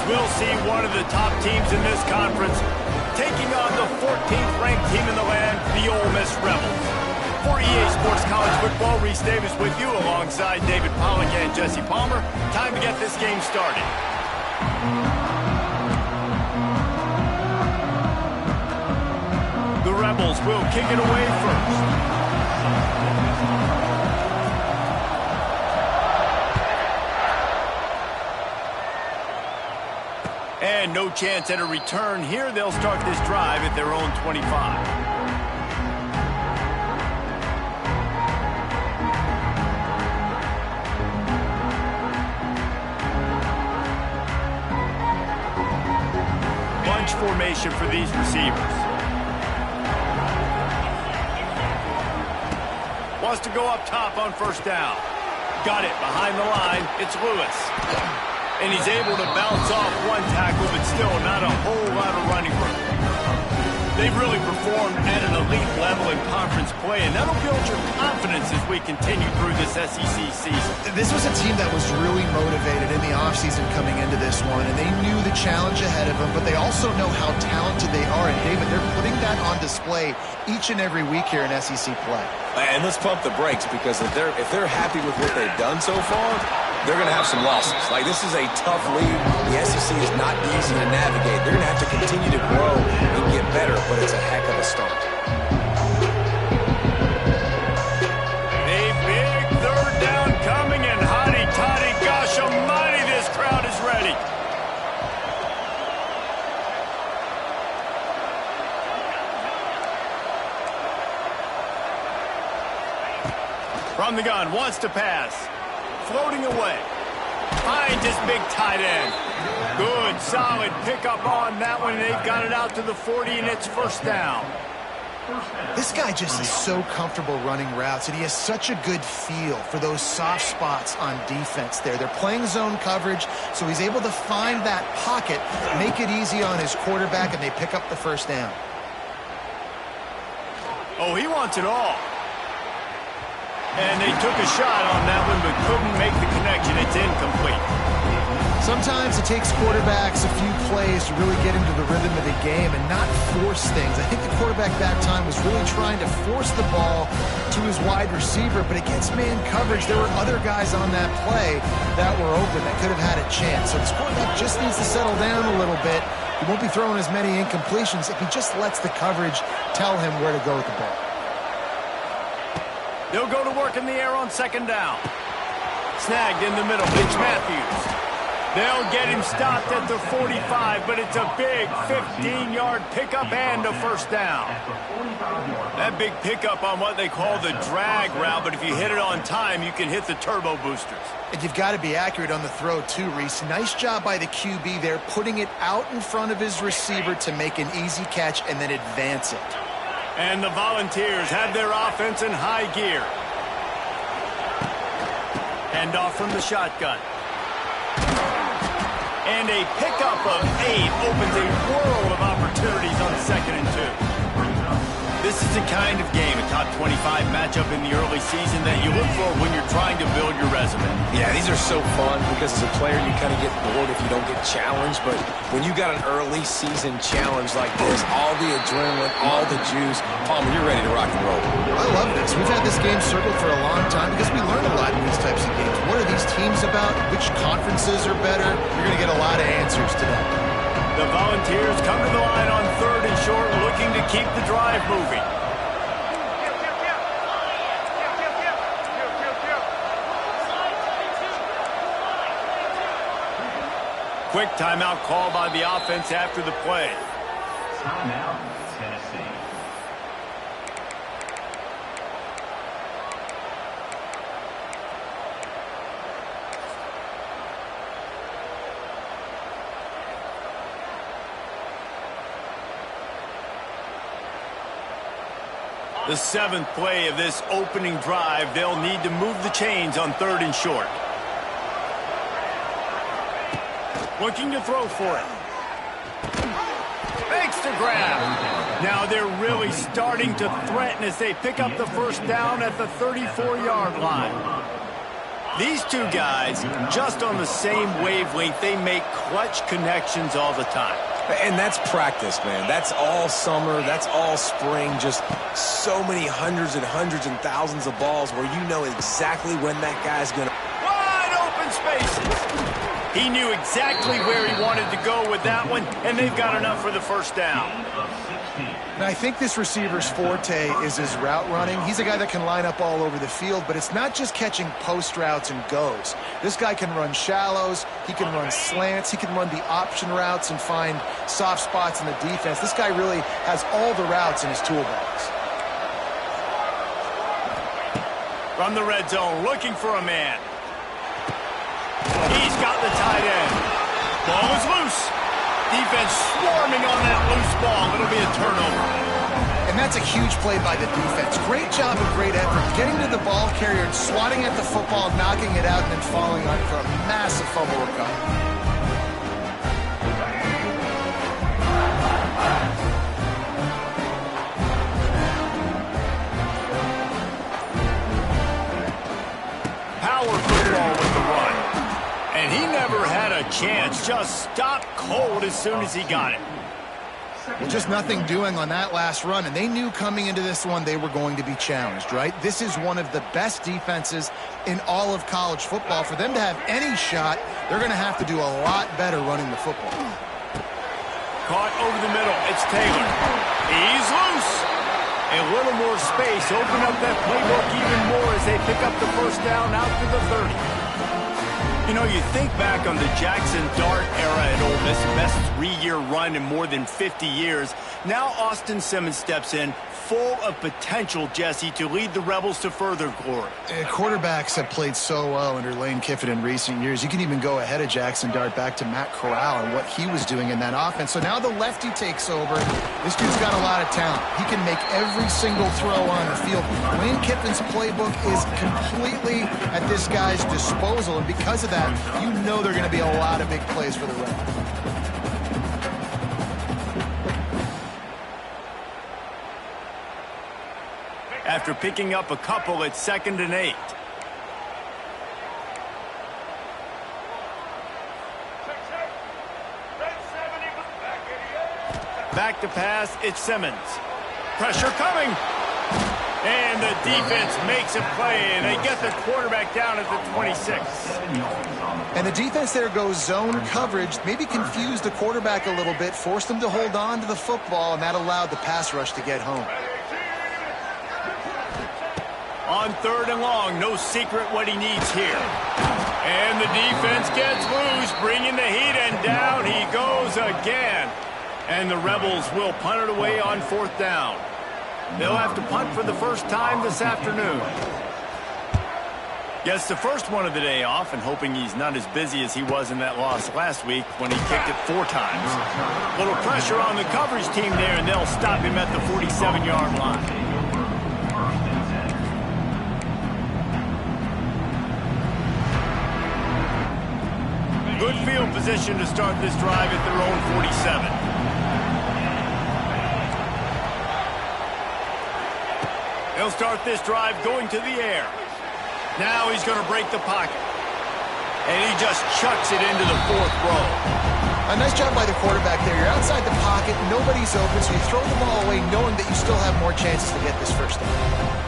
we'll see one of the top teams in this conference taking on the 14th ranked team in the land, the Ole Miss Rebels. For EA Sports College Football, Reese Davis with you alongside David Pollack and Jesse Palmer. Time to get this game started. The Rebels will kick it away first. And no chance at a return here. They'll start this drive at their own 25. Bunch formation for these receivers. Wants to go up top on first down. Got it behind the line. It's Lewis. And he's able to bounce off one tackle, but still not a whole lot of running room. They've really performed at an elite level in conference play, and that'll build your confidence as we continue through this SEC season. This was a team that was really motivated in the offseason coming into this one, and they knew the challenge ahead of them, but they also know how talented they are. And, David, they're putting that on display each and every week here in SEC play. And let's pump the brakes, because if they're happy with what they've done so far, they're going to have some losses. Like, this is a tough league. The SEC is not easy to navigate. They're going to have to continue to grow and get better, but it's a heck of a start. A big third down coming, and hotty-toddy, gosh almighty, this crowd is ready. From the gun, wants to pass. Floating away. Finds his big tight end. Good, solid pickup on that one. They've got it out to the 40, and it's first down. This guy just is so comfortable running routes, and he has such a good feel for those soft spots on defense there. They're playing zone coverage, so he's able to find that pocket, make it easy on his quarterback, and they pick up the first down. Oh, he wants it all. And they took a shot on that one, but couldn't make the connection. It's incomplete. Sometimes it takes quarterbacks a few plays to really get into the rhythm of the game and not force things. I think the quarterback that time was really trying to force the ball to his wide receiver, but against man coverage, there were other guys on that play that were open that could have had a chance. So this quarterback just needs to settle down a little bit. He won't be throwing as many incompletions if he just lets the coverage tell him where to go with the ball. They'll go to work in the air on second down. Snagged in the middle. It's Matthews. They'll get him stopped at the 45, but it's a big 15-yard pickup and a first down. That big pickup on what they call the drag route, but if you hit it on time, you can hit the turbo boosters. And you've got to be accurate on the throw, too, Reese. Nice job by the QB there, putting it out in front of his receiver to make an easy catch and then advance it. And the Volunteers have their offense in high gear. Hand off from the shotgun. And a pickup of 8 opens a world of opportunities on second and 2. This is the kind of game, a top 25 matchup in the early season that you look for when you're trying to build your resume. Yeah, these are so fun because as a player you kind of get bored if you don't get challenged, but when you got an early season challenge like this, all the adrenaline, all the juice, Palmer, you're ready to rock and roll. I love this. We've had this game circled for a long time because we learn a lot in these types of games. What are these teams about? Which conferences are better? You're going to get a lot of answers today. The Volunteers come to the line on third and short, looking to keep the drive moving. Quick timeout call by the offense after the play. Timeout, Tennessee. The 7th play of this opening drive, they'll need to move the chains on third and short. Looking to throw for it. Makes the grab. Now they're really starting to threaten as they pick up the first down at the 34-yard line. These two guys, just on the same wavelength, they make clutch connections all the time. And that's practice, man. That's all summer. That's all spring. Just so many hundreds and thousands of balls where you know exactly when that guy's going to... Wide open spaces. He knew exactly where he wanted to go with that one, and they've got enough for the first down. And I think this receiver's forte is his route running. He's a guy that can line up all over the field, but it's not just catching post routes and goes. This guy can run shallows, he can run slants, he can run the option routes and find soft spots in the defense. This guy really has all the routes in his toolbox. From the red zone, looking for a man. He's got the tight end. Ball is loose. Defense swarming on that loose ball. It'll be a turnover. And that's a huge play by the defense. Great job and great effort. Getting to the ball carrier and swatting at the football, knocking it out, and then falling on it for a massive fumble recovery. Power football with the run. And he never had a chance. Just stopped cold as soon as he got it. Well, just nothing doing on that last run, and they knew coming into this one they were going to be challenged, right? This is one of the best defenses in all of college football. For them to have any shot, they're going to have to do a lot better running the football. Caught over the middle. It's Taylor. He's loose. A little more space. Open up that playbook even more as they pick up the first down out to the 30. You know, you think back on the Jackson Dart era at Ole Miss, best 3-year run in more than 50 years. Now Austin Simmons steps in, full of potential, Jesse, to lead the Rebels to further glory. Quarterbacks have played so well under Lane Kiffin in recent years. You can even go ahead of Jackson Dart back to Matt Corral and what he was doing in that offense. So now the lefty takes over. This dude's got a lot of talent. He can make every single throw on the field. Lane Kiffin's playbook is completely at this guy's disposal, and because of that, you know there are going to be a lot of big plays for the Rebels. After picking up a couple, it's 2nd and 8. Back to pass, it's Simmons. Pressure coming. And the defense makes a play, and they get the quarterback down at the 26. And the defense there goes zone coverage, maybe confused the quarterback a little bit, forced him to hold on to the football, and that allowed the pass rush to get home. On 3rd and long, no secret what he needs here. And the defense gets loose, bringing the heat, and down he goes again. And the Rebels will punt it away on 4th down. They'll have to punt for the first time this afternoon. Gets the first one of the day off, and hoping he's not as busy as he was in that loss last week when he kicked it 4 times. Little pressure on the coverage team there, and they'll stop him at the 47-yard line. Good field position to start this drive at their own 47. He'll start this drive going to the air. Now he's going to break the pocket. And he just chucks it into the 4th row. A nice job by the quarterback there. You're outside the pocket, nobody's open, so you throw the ball away knowing that you still have more chances to get this first down.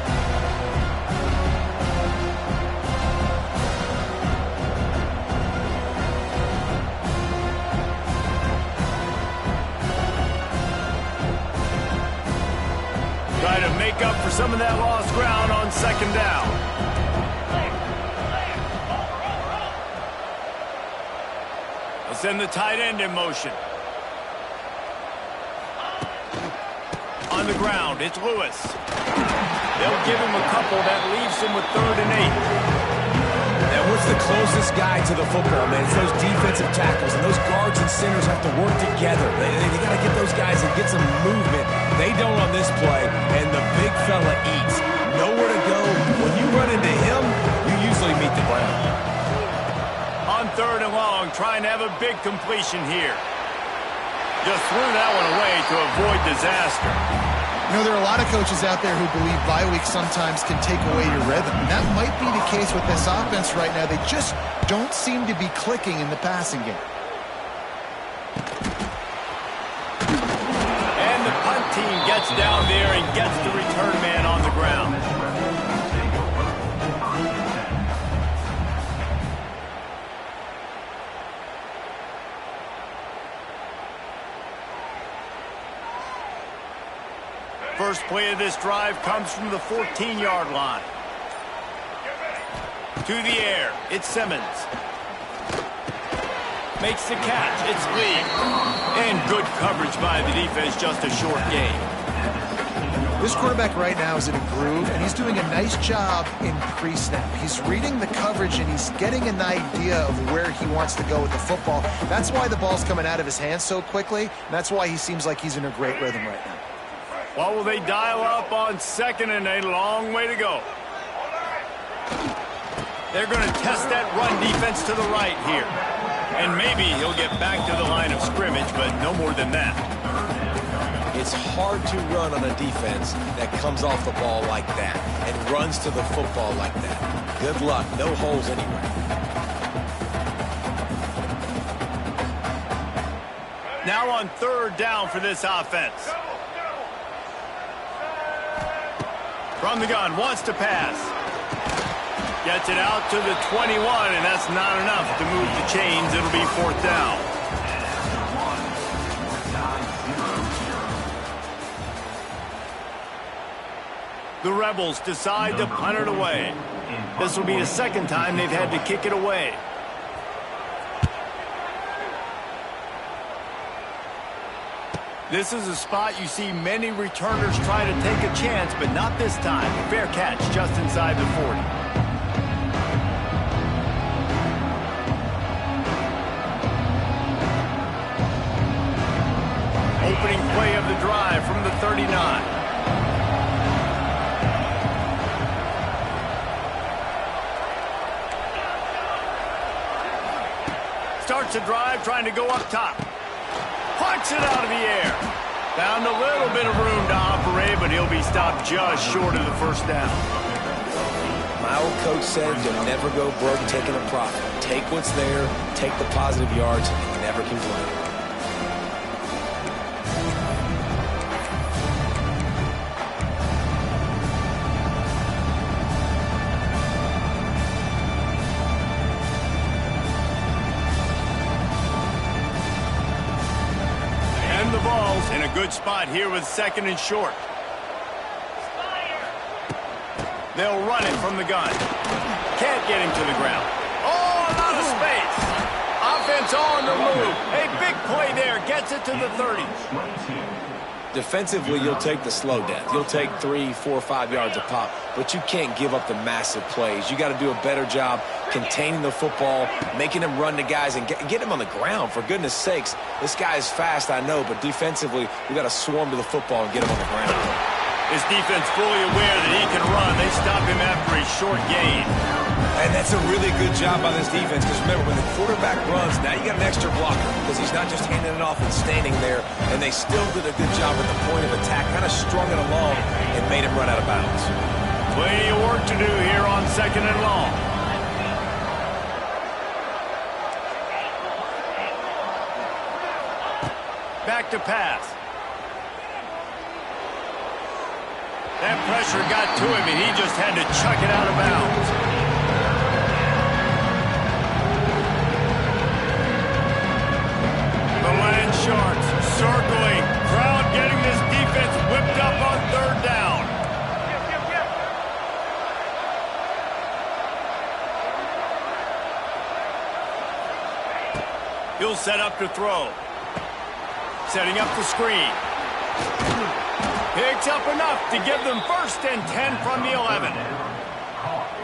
Try to make up for some of that lost ground on 2nd down. They'll send the tight end in motion. On the ground, it's Lewis. They'll give him a couple. That leaves him with 3rd and 8. And what's the closest guy to the football, man? It's those defensive tackles, and those guards and centers have to work together. They got to get those guys and get some movement. They don't on this play, and the big fella eats. Nowhere to go. When you run into him, you usually meet the ground. On 3rd and long, trying to have a big completion here. Just threw that one away to avoid disaster. You know, there are a lot of coaches out there who believe bye weeks sometimes can take away your rhythm. And that might be the case with this offense right now. They just don't seem to be clicking in the passing game. And the punt team gets down there and gets the return man on the ground. First play of this drive comes from the 14-yard line. To the air, it's Simmons. Makes the catch, it's Lee. And good coverage by the defense, just a short gain. This quarterback right now is in a groove, and he's doing a nice job in pre-snap. He's reading the coverage, and he's getting an idea of where he wants to go with the football. That's why the ball's coming out of his hands so quickly, and that's why he seems like he's in a great rhythm right now. What will they dial up on second and a long way to go? They're going to test that run defense to the right here. And maybe he'll get back to the line of scrimmage, but no more than that. It's hard to run on a defense that comes off the ball like that and runs to the football like that. Good luck. No holes anywhere. Now on third down for this offense. From the gun, wants to pass. Gets it out to the 21, and that's not enough to move the chains. It'll be fourth down. The Rebels decide to punt it away. This will be the second time they've had to kick it away. This is a spot you see many returners try to take a chance, but not this time. Fair catch just inside the 40. Opening play of the drive from the 39. Starts a drive trying to go up top. Plucks it out of the air. Found a little bit of room to operate, but he'll be stopped just short of the first down. My old coach said you'll never go broke taking a profit. Take what's there, take the positive yards, and never complain. In a good spot here with second and short. They'll run it from the gun. Can't get him to the ground. Oh, a lot of space. Offense on the move. A big play there. Gets it to the 30. Defensively, you'll take the slow death. You'll take 3, 4, 5 yards a pop, but you can't give up the massive plays. You got to do a better job containing the football, making him run to guys and get him on the ground. For goodness sakes, this guy is fast, I know, but defensively, we got to swarm to the football and get him on the ground. His defense fully aware that he can run. They stop him after a short gain. And that's a really good job by this defense, because remember, when the quarterback runs, now you got an extra blocker, because he's not just handing it off and standing there, and they still did a good job at the point of attack, kind of strung it along and made him run out of bounds. Plenty of work to do here on second and long. Back to pass. That pressure got to him, and he just had to chuck it out of bounds. The Land Sharks circling. Crowd getting this defense whipped up on third down. He'll set up to throw. Setting up the screen. Picks up enough to give them first and 10 from the 11.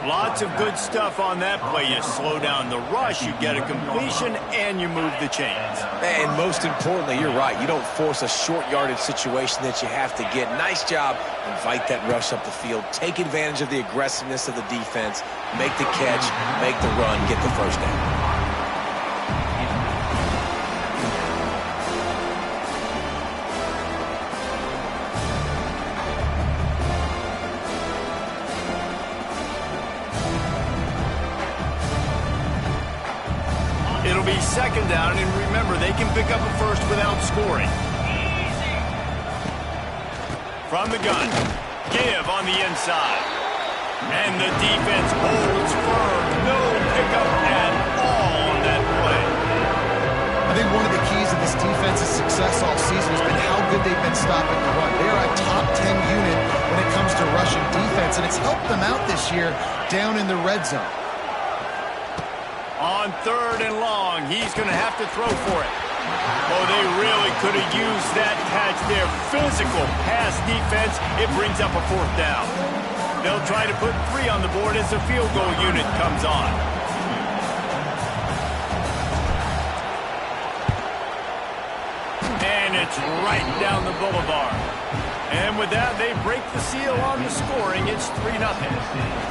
Lots of good stuff on that play. You slow down the rush, you get a completion, and you move the chains. And most importantly, you're right. You don't force a short yardage situation that you have to get. Nice job. Invite that rush up the field. Take advantage of the aggressiveness of the defense. Make the catch, make the run, get the first down. It'll be second down, and remember, they can pick up a first without scoring. From the gun, give on the inside. And the defense holds firm. No pickup at all on that play. I think one of the keys of this defense's success all season has been how good they've been stopping the run. They're a top 10 unit when it comes to rushing defense, and it's helped them out this year down in the red zone. On third and long, he's going to have to throw for it. Oh, they really could have used that catch there. Physical pass defense. It brings up a fourth down. They'll try to put 3 on the board as the field goal unit comes on. And it's right down the boulevard. And with that, they break the seal on the scoring. It's 3-0.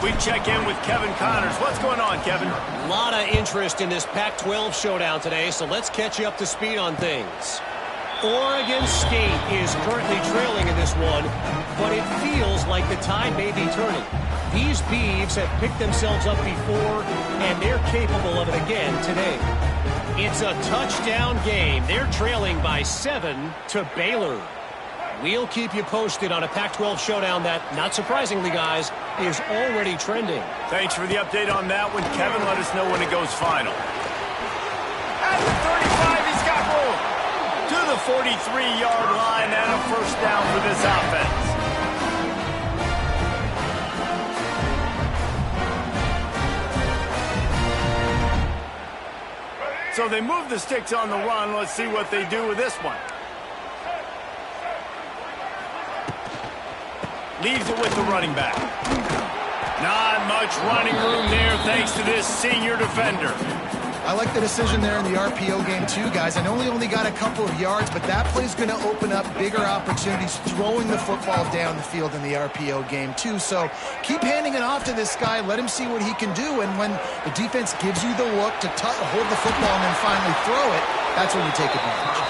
We check in with Kevin Connors. What's going on, Kevin? A lot of interest in this Pac-12 showdown today, so let's catch you up to speed on things. Oregon State is currently trailing in this one, but it feels like the tide may be turning. These Beavs have picked themselves up before, and they're capable of it again today. It's a touchdown game. They're trailing by 7 to Baylor. We'll keep you posted on a Pac-12 showdown that, not surprisingly, guys, is already trending. Thanks for the update on that one, Kevin. Let us know when it goes final. At the 35, he's got room. To the 43-yard line and a first down for this offense. So they move the sticks on the run. Let's see what they do with this one. Leaves it with the running back. Not much running room there thanks to this senior defender. I like the decision there in the RPO game too, guys. I know he only got a couple of yards, but that play's going to open up bigger opportunities throwing the football down the field in the RPO game too. So keep handing it off to this guy. Let him see what he can do. And when the defense gives you the look to hold the football and then finally throw it, that's when you take advantage.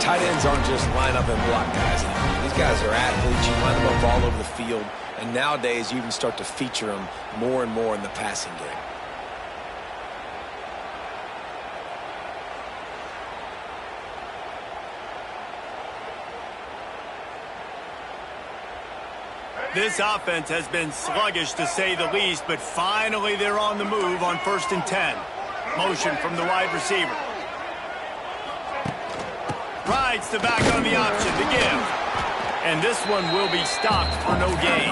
Tight ends aren't just line up and block guys. These guys are athletes. You line them up all over the field. And nowadays, you even start to feature them more and more in the passing game. This offense has been sluggish, to say the least, but finally they're on the move on 1st and 10. Motion from the wide receiver. Rides the back on the option to give. And this one will be stopped for no gain.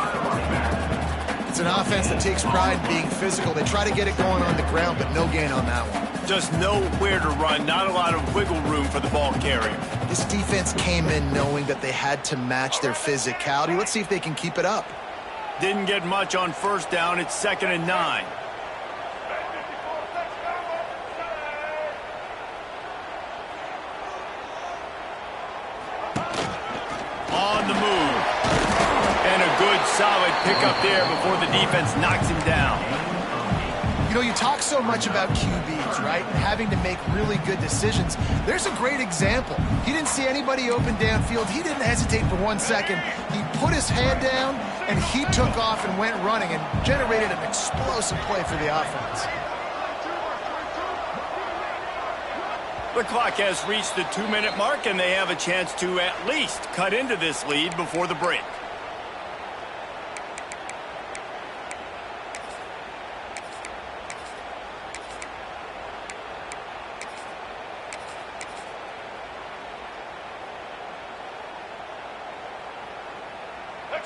It's an offense that takes pride in being physical. They try to get it going on the ground, but no gain on that one. Just nowhere to run. Not a lot of wiggle room for the ball carrier. This defense came in knowing that they had to match their physicality. Let's see if they can keep it up. Didn't get much on first down. It's 2nd and 9. On the move. And a good solid pickup there before the defense knocks him down. You know, you talk so much about QBs, right? And having to make really good decisions. There's a great example. He didn't see anybody open downfield. He didn't hesitate for 1 second. He put his head down, and he took off and went running and generated an explosive play for the offense. The clock has reached the 2-minute mark, and they have a chance to at least cut into this lead before the break.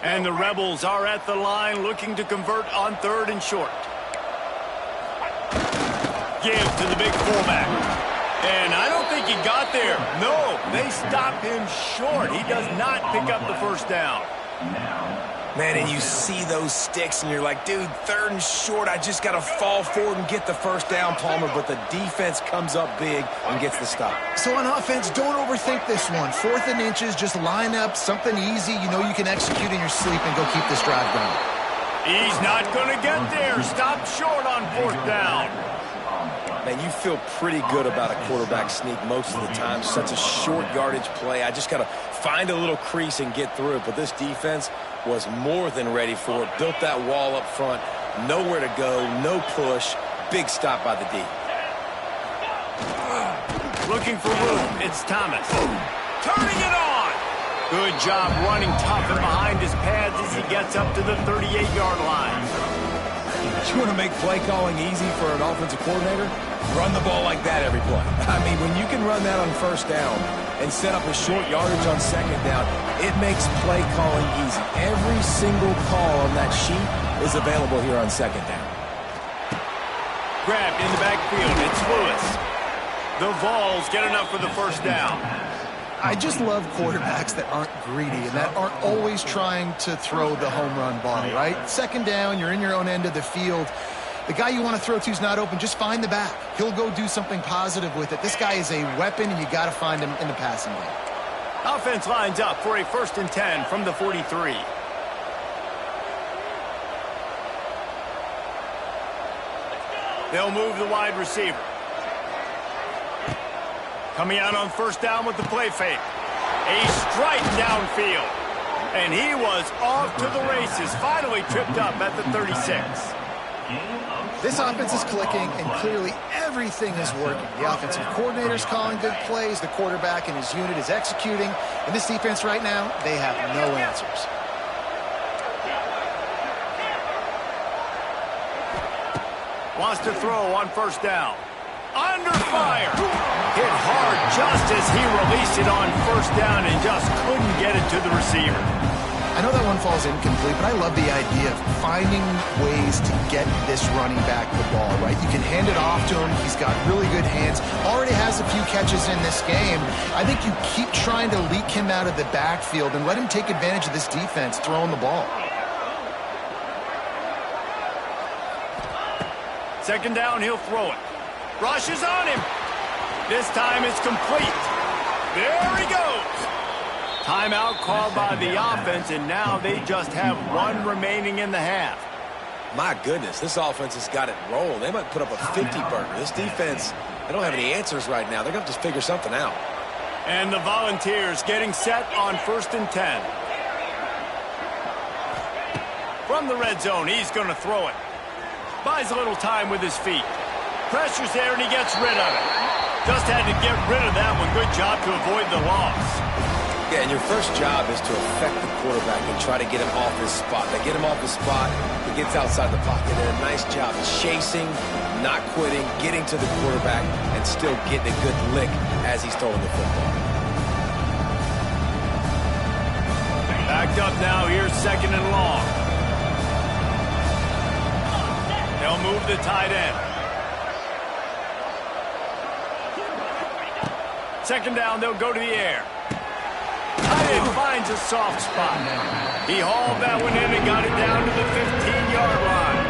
And the Rebels are at the line looking to convert on 3rd and short. Give to the big fullback. And I don't think he got there. No, they stop him short. He does not pick up the first down. Man, and you see those sticks, and you're like, dude, 3rd and short, I just got to fall forward and get the first down, Palmer. But the defense comes up big and gets the stop. So on offense, don't overthink this one. 4th and inches, just line up something easy. You know you can execute in your sleep and go keep this drive going. He's not going to get there. Stopped short on 4th down. Man, you feel pretty good about a quarterback sneak most of the time. Such a short yardage play. I just got to find a little crease and get through it. But this defense was more than ready for it. Built that wall up front. Nowhere to go. No push. Big stop by the D. Looking for room. It's Thomas. Turning it on. Good job running tough and behind his pads as he gets up to the 38-yard line. You want to make play calling easy for an offensive coordinator? Run the ball like that every play. I mean, when you can run that on first down and set up a short yardage on second down, it makes play calling easy. Every single call on that sheet is available here on second down. Grabbed in the backfield. It's Lewis. The Vols get enough for the first down. I just love quarterbacks that aren't greedy and that aren't always trying to throw the home run ball, right? Second down, you're in your own end of the field. The guy you want to throw to is not open. Just find the back. He'll go do something positive with it. This guy is a weapon, and you got to find him in the passing game. Offense lines up for a 1st and 10 from the 43. They'll move the wide receiver. Coming out on first down with the play fake. A strike downfield. And he was off to the races. Finally tripped up at the 36. This offense is clicking, and clearly everything is working. The offensive coordinator's calling good plays. The quarterback and his unit is executing. And this defense right now, they have no answers. Wants to throw on first down. Under fire. Hit hard just as he released it on first down and just couldn't get it to the receiver. I know that one falls incomplete, but I love the idea of finding ways to get this running back the ball, right? You can hand it off to him. He's got really good hands. Already has a few catches in this game. I think you keep trying to leak him out of the backfield and let him take advantage of this defense throwing the ball. Second down, he'll throw it. Rushes on him. This time it's complete. There he goes. Timeout called by the offense, and now they just have one remaining in the half. My goodness, this offense has got it rolled. They might put up a 50-burger. This defense, they don't have any answers right now. They're going to have to figure something out. And the Volunteers getting set on 1st and 10. From the red zone, he's going to throw it. Buys a little time with his feet. Pressure's there, and he gets rid of it. Just had to get rid of that one. Good job to avoid the loss. Yeah, and your first job is to affect the quarterback and try to get him off his spot. They get him off his spot, he gets outside the pocket. Did a nice job chasing, not quitting, getting to the quarterback, and still getting a good lick as he's throwing the football. Backed up now, here's 2nd and long. They'll move the tight end. 2nd down, they'll go to the air. Tight end finds a soft spot. He hauled that one in and got it down to the 15-yard line.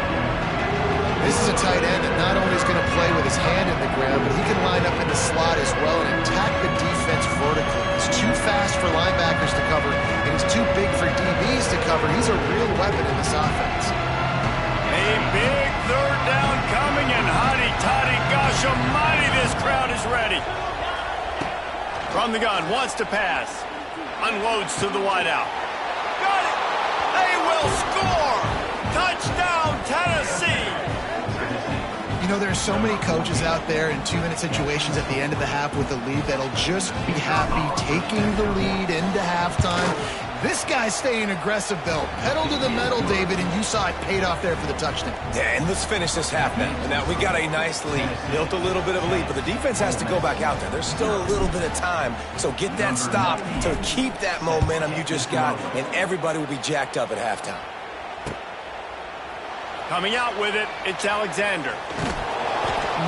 This is a tight end that not only is going to play with his hand in the ground, but he can line up in the slot as well and attack the defense vertically. He's too fast for linebackers to cover, and he's too big for DBs to cover. He's a real weapon in this offense. A big 3rd down coming, and hotty-toddy, gosh almighty, this crowd is ready. From the gun, wants to pass. Unloads to the wideout. Got it! They will score! Touchdown, Tennessee! You know, there are so many coaches out there in 2-minute situations at the end of the half with the lead that'll just be happy taking the lead into halftime. This guy's staying aggressive, though. Pedal to the metal, David, and you saw it paid off there for the touchdown. Yeah, and let's finish this half now. Now, we got a nice lead, built a little bit of a lead, but the defense has to go back out there. There's still a little bit of time, so get that stop to keep that momentum you just got, and everybody will be jacked up at halftime. Coming out with it, it's Alexander.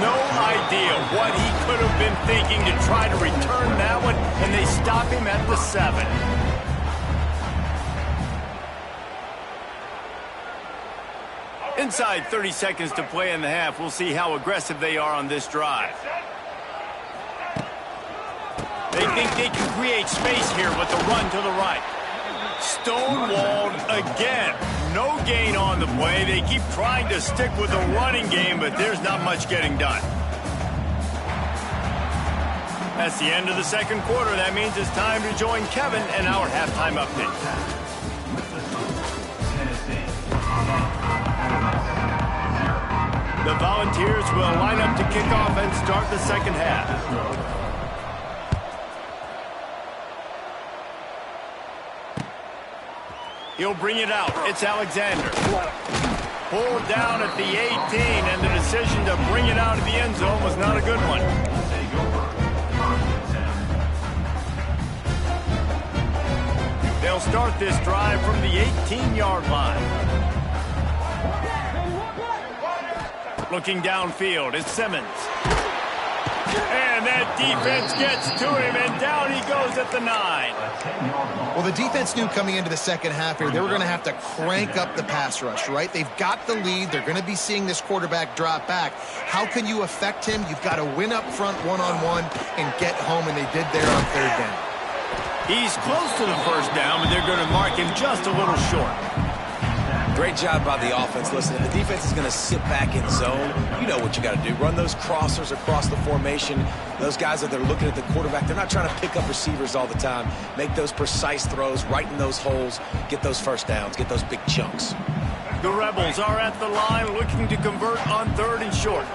No idea what he could have been thinking to try to return that one, and they stop him at the 7. Inside 30 seconds to play in the half. We'll see how aggressive they are on this drive. They think they can create space here with the run to the right. Stonewalled again. No gain on the play. They keep trying to stick with the running game, but there's not much getting done. That's the end of the second quarter. That means it's time to join Kevin in our halftime update. The Volunteers will line up to kick off and start the second half. He'll bring it out. It's Alexander. Pulled down at the 18, and the decision to bring it out of the end zone was not a good one. They'll start this drive from the 18-yard line. Looking downfield, it's Simmons. And that defense gets to him, and down he goes at the 9. Well, the defense knew coming into the second half here, they were going to have to crank up the pass rush, right? They've got the lead. They're going to be seeing this quarterback drop back. How can you affect him? You've got to win up front one-on-one and get home, and they did there on third down. He's close to the first down, but they're going to mark him just a little short. Great job by the offense. Listen, if the defense is going to sit back in zone, you know what you got to do. Run those crossers across the formation. Those guys that they're looking at the quarterback, they're not trying to pick up receivers all the time. Make those precise throws right in those holes. Get those first downs. Get those big chunks. The Rebels are at the line looking to convert on third and short.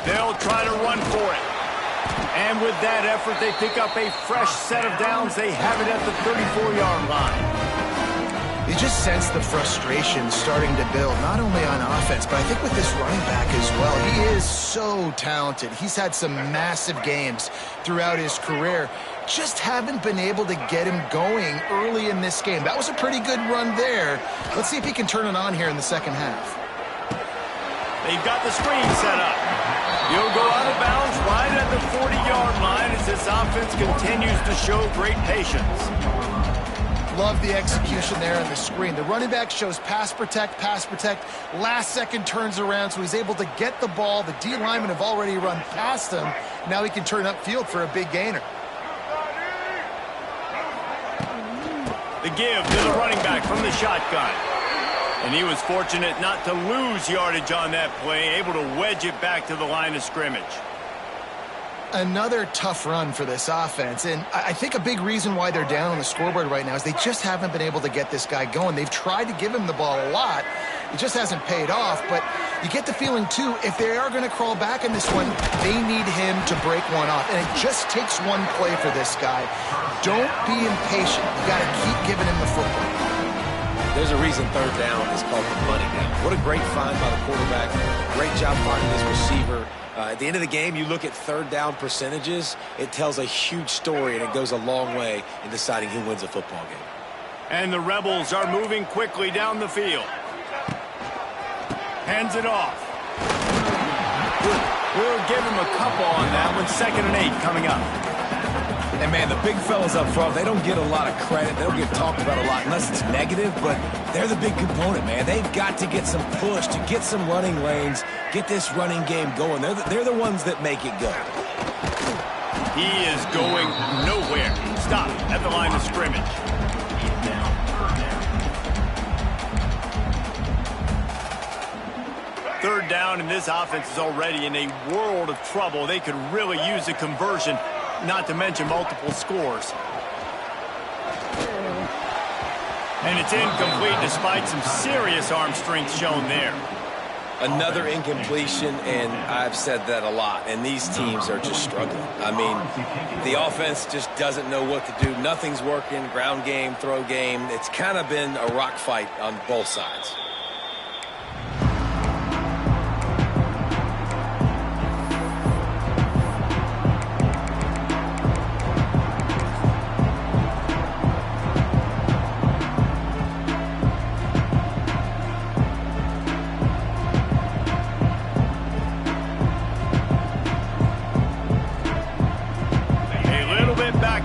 They'll try to run for it. And with that effort, they pick up a fresh set of downs. They have it at the 34-yard line. You just sense the frustration starting to build, not only on offense, but I think with this running back as well. He is so talented. He's had some massive games throughout his career. Just haven't been able to get him going early in this game. That was a pretty good run there. Let's see if he can turn it on here in the second half. They've got the screen set up. He'll go out of bounds right at the 40-yard line as this offense continues to show great patience. Love the execution there on the screen. The running back shows pass protect. Last second turns around, so he's able to get the ball. The D linemen have already run past him. Now he can turn upfield for a big gainer. The give to the running back from the shotgun. And he was fortunate not to lose yardage on that play, able to wedge it back to the line of scrimmage. Another tough run for this offense, and I think a big reason why they're down on the scoreboard right now is they just haven't been able to get this guy going. They've tried to give him the ball a lot. It just hasn't paid off, but you get the feeling, too, if they are going to crawl back in this one, they need him to break one off, and it just takes one play for this guy. Don't be impatient. You got to keep giving him the football. There's a reason third down is called the money down. What a great find by the quarterback. Great job finding this receiver. At the end of the game, you look at third down percentages, it tells a huge story, and it goes a long way in deciding who wins a football game. And the Rebels are moving quickly down the field. Hands it off. We'll give him a couple on that one. 2nd and 8 coming up. And, man, the big fellas up front, they don't get a lot of credit. They don't get talked about a lot unless it's negative, but they're the big component, man. They've got to get some push, to get some running lanes, get this running game going. They're the ones that make it go. He is going nowhere. Stop at the line of scrimmage. Third down, and this offense is already in a world of trouble. They could really use a conversion, not to mention multiple scores. And it's incomplete despite some serious arm strength shown there. Another incompletion, and I've said that a lot, and these teams are just struggling. I mean, the offense just doesn't know what to do. Nothing's working, ground game, throw game. It's kind of been a rock fight on both sides.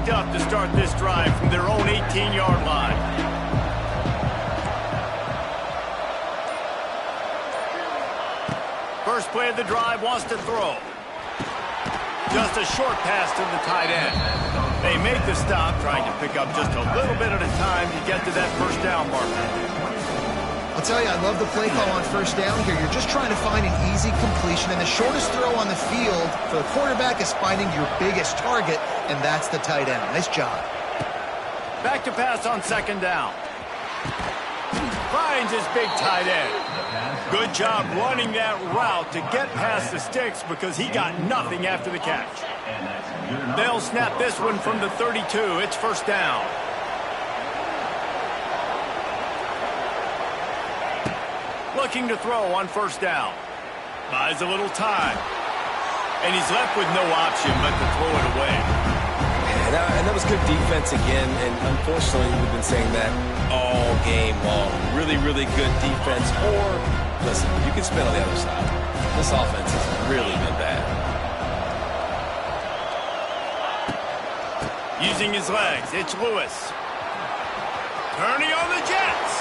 Up to start this drive from their own 18-yard line. First play of the drive, wants to throw. Just a short pass to the tight end. They make the stop, trying to pick up just a little bit at a time to get to that first down marker. I'll tell you, I love the play call on first down here. You're just trying to find an easy completion, and the shortest throw on the field for the quarterback is finding your biggest target, and that's the tight end. Nice job. Back to pass on second down. Finds his big tight end. Good job running that route to get past the sticks because he got nothing after the catch. They'll snap this one from the 32. It's first down. Looking to throw on first down. Buys a little time. And he's left with no option but to throw it away. And that was good defense again, and unfortunately we've been saying that all game long. Really, really good defense, or, listen, you can spin on the other side. This offense has really been bad. Using his legs, it's Lewis. Turning on the Jets.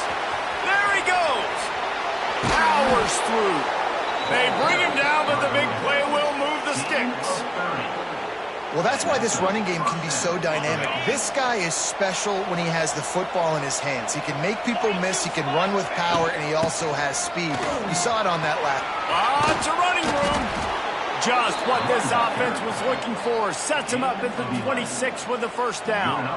There he goes. Powers through. They bring him down, but the big play will move the sticks. Well, that's why this running game can be so dynamic. This guy is special when he has the football in his hands. He can make people miss, he can run with power, and he also has speed. You saw it on that lap. It's a running room. Just what this offense was looking for. Sets him up at the 26 with the first down.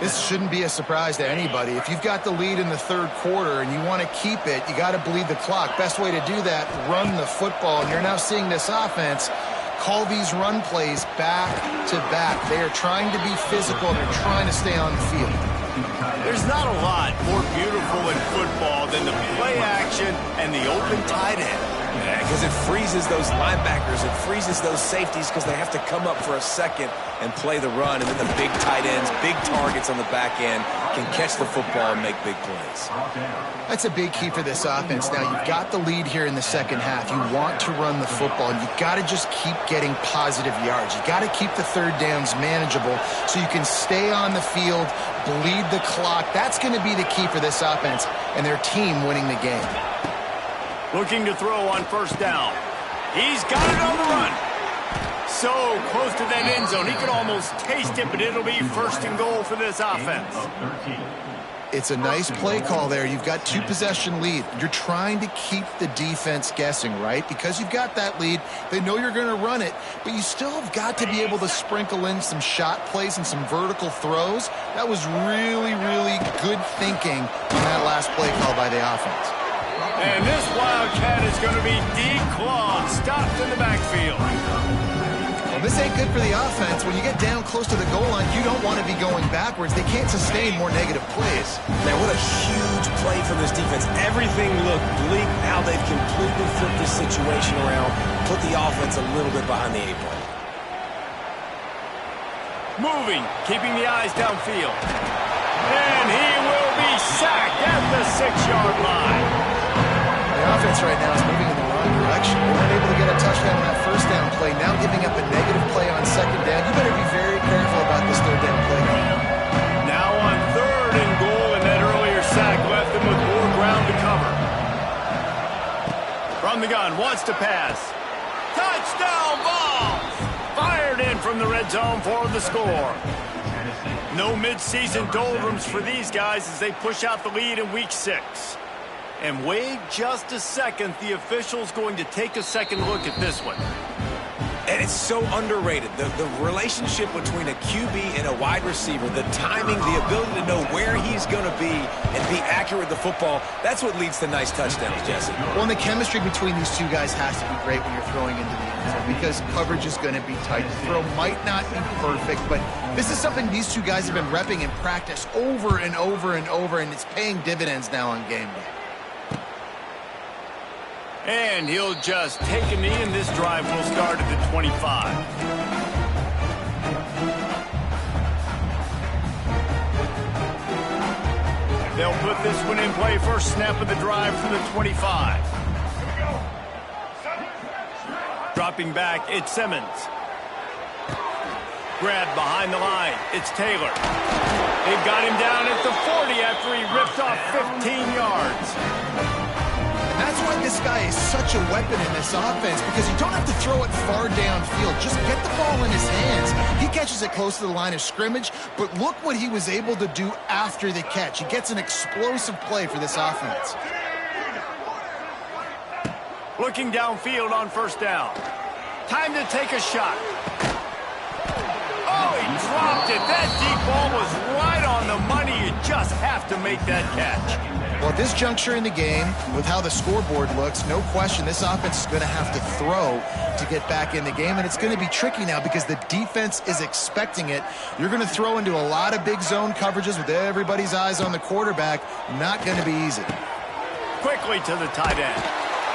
This shouldn't be a surprise to anybody. If you've got the lead in the third quarter and you want to keep it, you got to bleed the clock. Best way to do that, run the football. And you're now seeing this offense call these run plays back to back. They are trying to be physical. They're trying to stay on the field. There's not a lot more beautiful in football than the play action and the open tight end. Because it freezes those linebackers, it freezes those safeties because they have to come up for a second and play the run, and then the big tight ends, big targets on the back end can catch the football and make big plays. That's a big key for this offense. Now, you've got the lead here in the second half. You want to run the football, and you've got to just keep getting positive yards. You've got to keep the third downs manageable so you can stay on the field, bleed the clock. That's going to be the key for this offense and their team winning the game. Looking to throw on first down. He's got it on the run. So close to that end zone. He could almost taste it, but it'll be first and goal for this offense. It's a nice play call there. You've got two possession lead. You're trying to keep the defense guessing, right? Because you've got that lead. They know you're going to run it, but you still have got to be able to sprinkle in some shot plays and some vertical throws. That was really, really good thinking on that last play call by the offense. And this Wildcat is going to be declawed, stopped in the backfield. Well, this ain't good for the offense. When you get down close to the goal line, you don't want to be going backwards. They can't sustain more negative plays. Man, what a huge play from this defense. Everything looked bleak. Now they've completely flipped this situation around, put the offense a little bit behind the 8 ball. Moving, keeping the eyes downfield. And he will be sacked at the 6-yard line. The offense right now is moving in the wrong direction. They weren't able to get a touchdown on that first down play. Now giving up a negative play on second down. You better be very careful about this third down play. Now on third and goal, and that earlier sack left them with more ground to cover. From the gun, wants to pass. Touchdown ball! Fired in from the red zone for the score. No midseason doldrums for these guys as they push out the lead in week 6. And wait just a second, the official's going to take a second look at this one. And it's so underrated. The relationship between a QB and a wide receiver, the timing, the ability to know where he's going to be and be accurate with the football, that's what leads to nice touchdowns, Jesse. Well, and the chemistry between these two guys has to be great when you're throwing into the end zone because coverage is going to be tight. The throw might not be perfect, but this is something these two guys have been repping in practice over and over and over, and it's paying dividends now on game day. And he'll just take a knee, and this drive will start at the 25. They'll put this one in play. First snap of the drive from the 25. Dropping back, it's Simmons. Grabbed behind the line, it's Taylor. They've got him down at the 40 after he ripped off 15 yards. That's why this this guy is such a weapon in this offense because you don't have to throw it far downfield. Just get the ball in his hands. He catches it close to the line of scrimmage, but look what he was able to do after the catch. He gets an explosive play for this offense. Looking downfield on first down. Time to take a shot. Oh, he dropped it. That deep ball was right on the money. You just have to make that catch. Well, at this juncture in the game, with how the scoreboard looks, no question this offense is going to have to throw to get back in the game, and it's going to be tricky now because the defense is expecting it. You're going to throw into a lot of big zone coverages with everybody's eyes on the quarterback. Not going to be easy. Quickly to the tight end.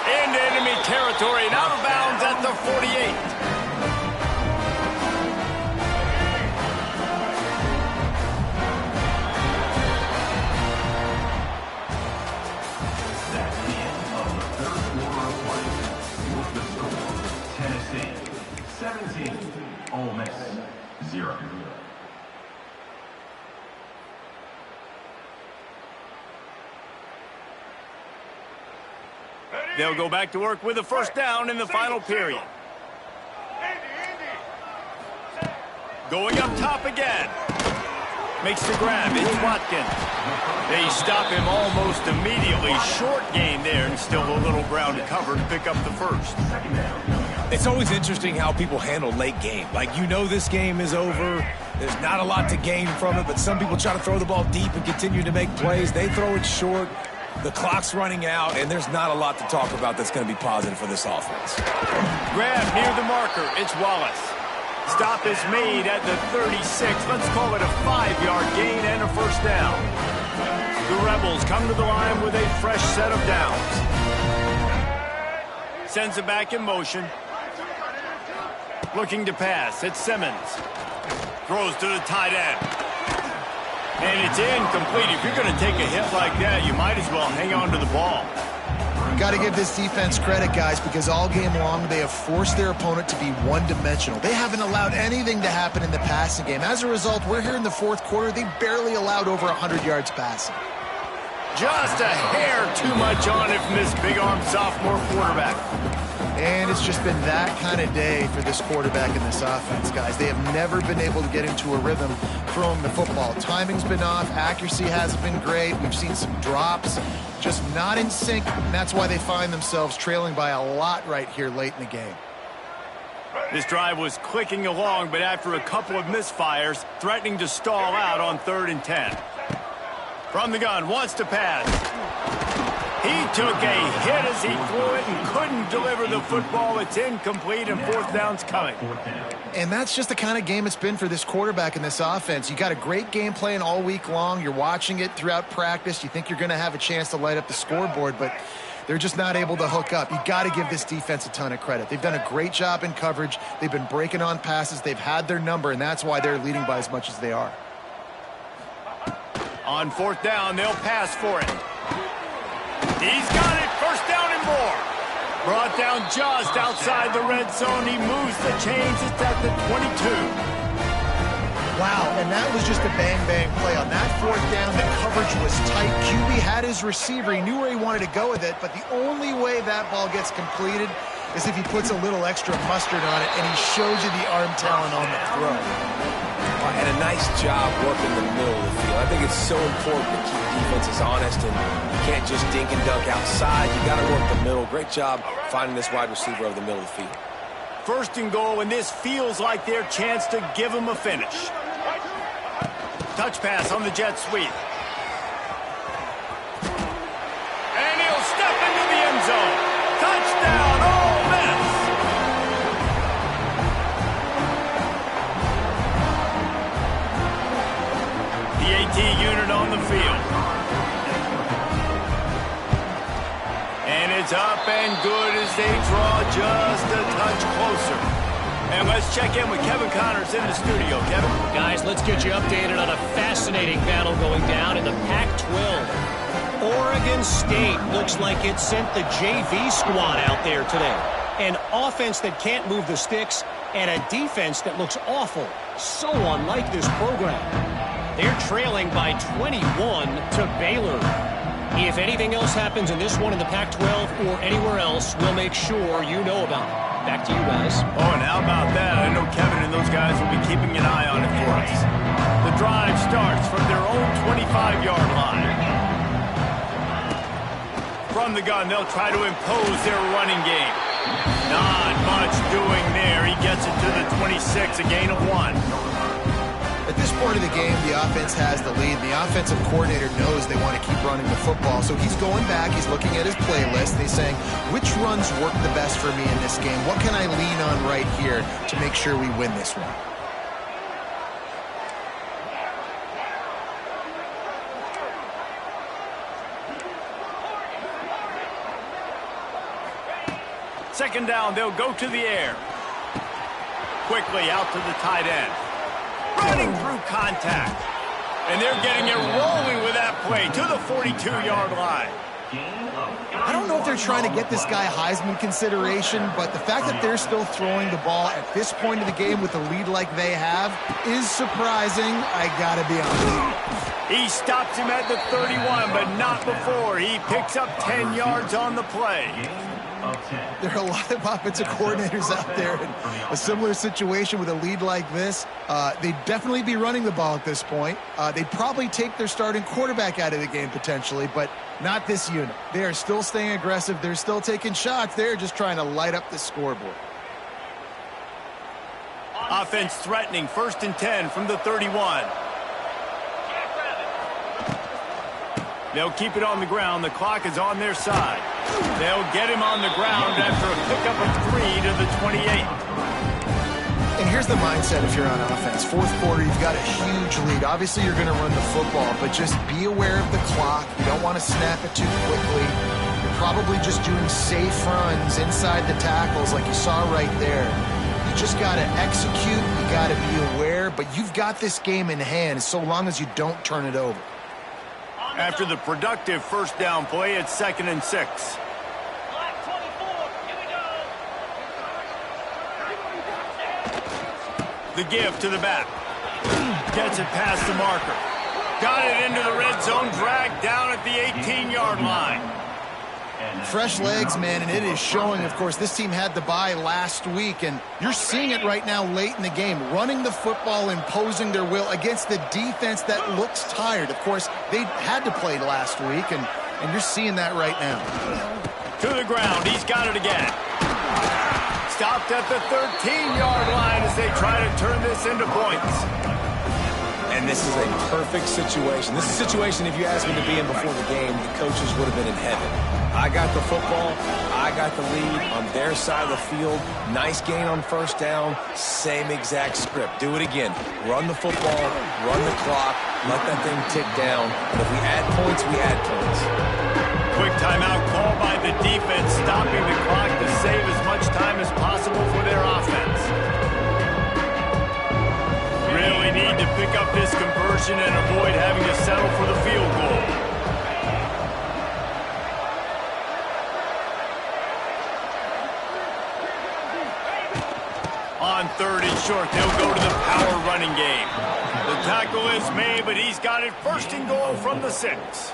Into enemy territory and out of bounds at the 48. That's the end of the third quarter of play. With the score, Tennessee 17, Ole Miss 0. They'll go back to work with a first down in the final period. Going up top again. Makes the grab. It's Watkins. They stop him almost immediately. Short gain there, and still a little ground to cover to pick up the first. It's always interesting how people handle late game. Like, you know this game is over. There's not a lot to gain from it, but some people try to throw the ball deep and continue to make plays. They throw it short. The clock's running out, and there's not a lot to talk about that's going to be positive for this offense. Grab near the marker. It's Wallace. Stop is made at the 36. Let's call it a 5-yard gain and a first down. The Rebels come to the line with a fresh set of downs. Sends it back in motion. Looking to pass. It's Simmons. Throws to the tight end. And it's incomplete. If you're going to take a hit like that, you might as well hang on to the ball. Got to give this defense credit, guys, because all game long they have forced their opponent to be one-dimensional. They haven't allowed anything to happen in the passing game. As a result, we're here in the fourth quarter. They barely allowed over 100 yards passing. Just a hair too much on it from this big-armed sophomore quarterback. And it's just been that kind of day for this quarterback in this offense, guys. They have never been able to get into a rhythm throwing the football. Timing's been off. Accuracy hasn't been great. We've seen some drops. Just not in sync, and that's why they find themselves trailing by a lot right here late in the game. This drive was clicking along, but after a couple of misfires, threatening to stall out on 3rd and 10. From the gun, wants to pass. He took a hit as he threw it and couldn't deliver the football. It's incomplete, and fourth down's coming. And that's just the kind of game it's been for this quarterback in this offense. You got a great game plan all week long. You're watching it throughout practice. You think you're going to have a chance to light up the scoreboard, but they're just not able to hook up. You got to give this defense a ton of credit. They've done a great job in coverage. They've been breaking on passes. They've had their number, and that's why they're leading by as much as they are. On fourth down, they'll pass for it. He's got it. First down and more. Brought down just outside the red zone. He moves the chains. It's at the 22. Wow, and that was just a bang-bang play. On that fourth down, the coverage was tight. QB had his receiver. He knew where he wanted to go with it, but the only way that ball gets completed is if he puts a little extra mustard on it, and he shows you the arm talent on the throw. And a nice job working the middle of the field. I think it's so important to keep defenses honest, and you can't just dink and dunk outside. You got to work the middle. Great job finding this wide receiver over the middle of the field. First and goal, and this feels like their chance to give them a finish. Touch pass on the jet sweep. And he'll step into the end zone. Touchdown, Ole Miss! The AT unit on the field. And it's up and good as they draw just a touch closer. And let's check in with Kevin Connors in the studio. Kevin? Guys, let's get you updated on a fascinating battle going down in the Pac-12. Oregon State looks like it sent the JV squad out there today. An offense that can't move the sticks and a defense that looks awful. So unlike this program. They're trailing by 21 to Baylor. If anything else happens in this one in the Pac-12 or anywhere else, we'll make sure you know about it. Back to you guys. Oh, and how about that? I know Kevin and those guys will be keeping an eye on it for us. The drive starts from their own 25-yard line. From the gun, they'll try to impose their running game. Not much doing there. He gets it to the 26, a gain of 1. At this point of the game, the offense has the lead. The offensive coordinator knows they want to keep running the football. So he's going back, he's looking at his playlist, and he's saying, which runs work the best for me in this game? What can I lean on right here to make sure we win this one? Second down, they'll go to the air. Quickly out to the tight end. Running through contact. And they're getting it rolling with that play to the 42-yard line. I don't know if they're trying to get this guy Heisman consideration, but the fact that they're still throwing the ball at this point of the game with a lead like they have is surprising. I gotta be honest. He stops him at the 31, but not before. He picks up 10 yards on the play. There are a lot of offensive coordinators out there in a similar situation with a lead like this. They'd definitely be running the ball at this point. They'd probably take their starting quarterback out of the game potentially, but not this unit. They are still staying aggressive. They're still taking shots. They're just trying to light up the scoreboard. Offense threatening, 1st and 10 from the 31. They'll keep it on the ground. The clock is on their side. They'll get him on the ground after a pickup of 3 to the 28. And here's the mindset if you're on offense. 4th quarter, you've got a huge lead. Obviously, you're going to run the football, but just be aware of the clock. You don't want to snap it too quickly. You're probably just doing safe runs inside the tackles like you saw right there. You just got to execute. You got to be aware, but you've got this game in hand so long as you don't turn it over. After the productive first down play, it's 2nd and 6. The give to the back. Gets it past the marker. Got it into the red zone, dragged down at the 18-yard line. Fresh legs, man, and it is showing. Of course, this team had the bye last week, and you're seeing it right now late in the game. Running the football, imposing their will against the defense that looks tired. Of course, they had to play last week, and you're seeing that right now. To the ground. He's got it again. Stopped at the 13-yard line as they try to turn this into points. And this is a perfect situation. This is a situation, if you asked me to be in before the game, the coaches would have been in heaven. I got the football. I got the lead on their side of the field. Nice gain on 1st down. Same exact script. Do it again. Run the football. Run the clock. Let that thing tick down. And if we add points, we add points. Quick timeout call by the defense, stopping the clock to save as much time as possible for their offense. Really need to pick up this conversion and avoid having to settle for the field goal. On 3rd and short, they'll go to the power running game. The tackle is made, but he's got it 1st and goal from the 6.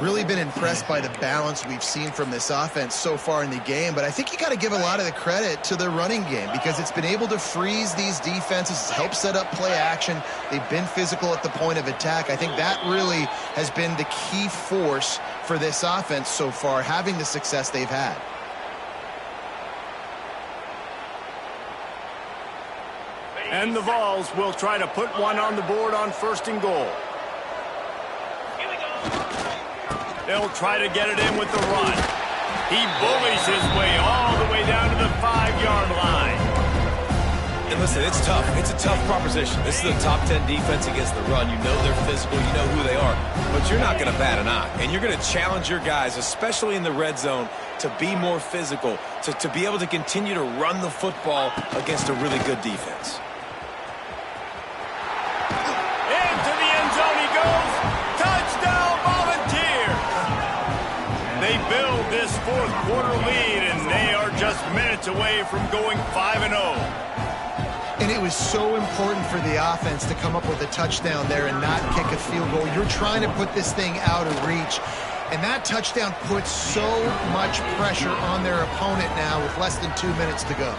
Really been impressed by the balance we've seen from this offense so far in the game, but I think you got to give a lot of the credit to the running game because it's been able to freeze these defenses, help set up play action. They've been physical at the point of attack. I think that really has been the key force for this offense so far, having the success they've had. And the Vols will try to put one on the board on 1st and goal. They'll try to get it in with the run. He bullies his way all the way down to the 5-yard line. And listen, it's tough. It's a tough proposition. This is a top 10 defense against the run. You know they're physical. You know who they are. But you're not going to bat an eye. And you're going to challenge your guys, especially in the red zone, to be more physical, to be able to continue to run the football against a really good defense. Into the end zone he goes. Touchdown, Volunteer. They build this 4th quarter lead, and they are just minutes away from going 5-0. And it was so important for the offense to come up with a touchdown there and not kick a field goal. You're trying to put this thing out of reach. And that touchdown puts so much pressure on their opponent now with less than 2 minutes to go.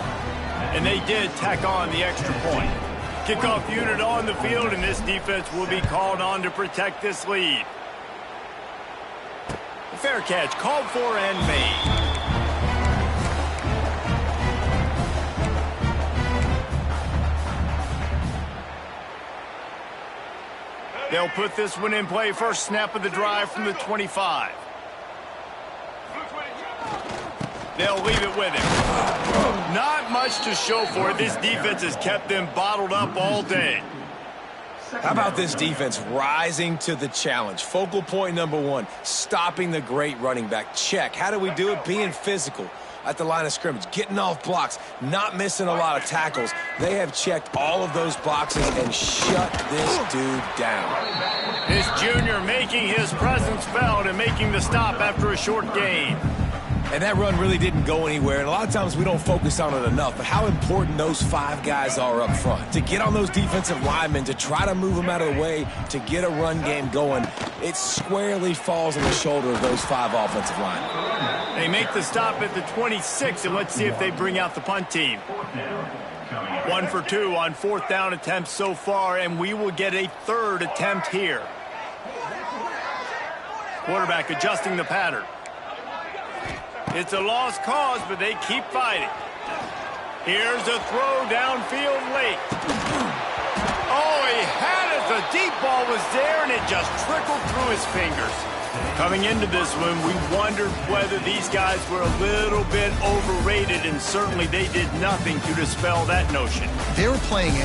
And they did tack on the extra point. Kickoff unit on the field, and this defense will be called on to protect this lead. Fair catch called for and made. They'll put this one in play. First snap of the drive from the 25. They'll leave it with him. Not much to show for it. This defense has kept them bottled up all day. How about this defense rising to the challenge? Focal point number one, stopping the great running back. Check. How do we do it? Being physical at the line of scrimmage, getting off blocks, not missing a lot of tackles. They have checked all of those boxes and shut this dude down. This junior making his presence felt and making the stop after a short gain. And that run really didn't go anywhere, and a lot of times we don't focus on it enough, but how important those 5 guys are up front. To get on those defensive linemen, to try to move them out of the way, to get a run game going, it squarely falls on the shoulder of those 5 offensive linemen. They make the stop at the 26, and let's see if they bring out the punt team. 1 for 2 on 4th down attempts so far, and we will get a 3rd attempt here. Quarterback adjusting the pattern. It's a lost cause, but they keep fighting. Here's a throw downfield late. Oh, he had it. The deep ball was there, and it just trickled through his fingers. Coming into this one, we wondered whether these guys were a little bit overrated, and certainly they did nothing to dispel that notion. They were playing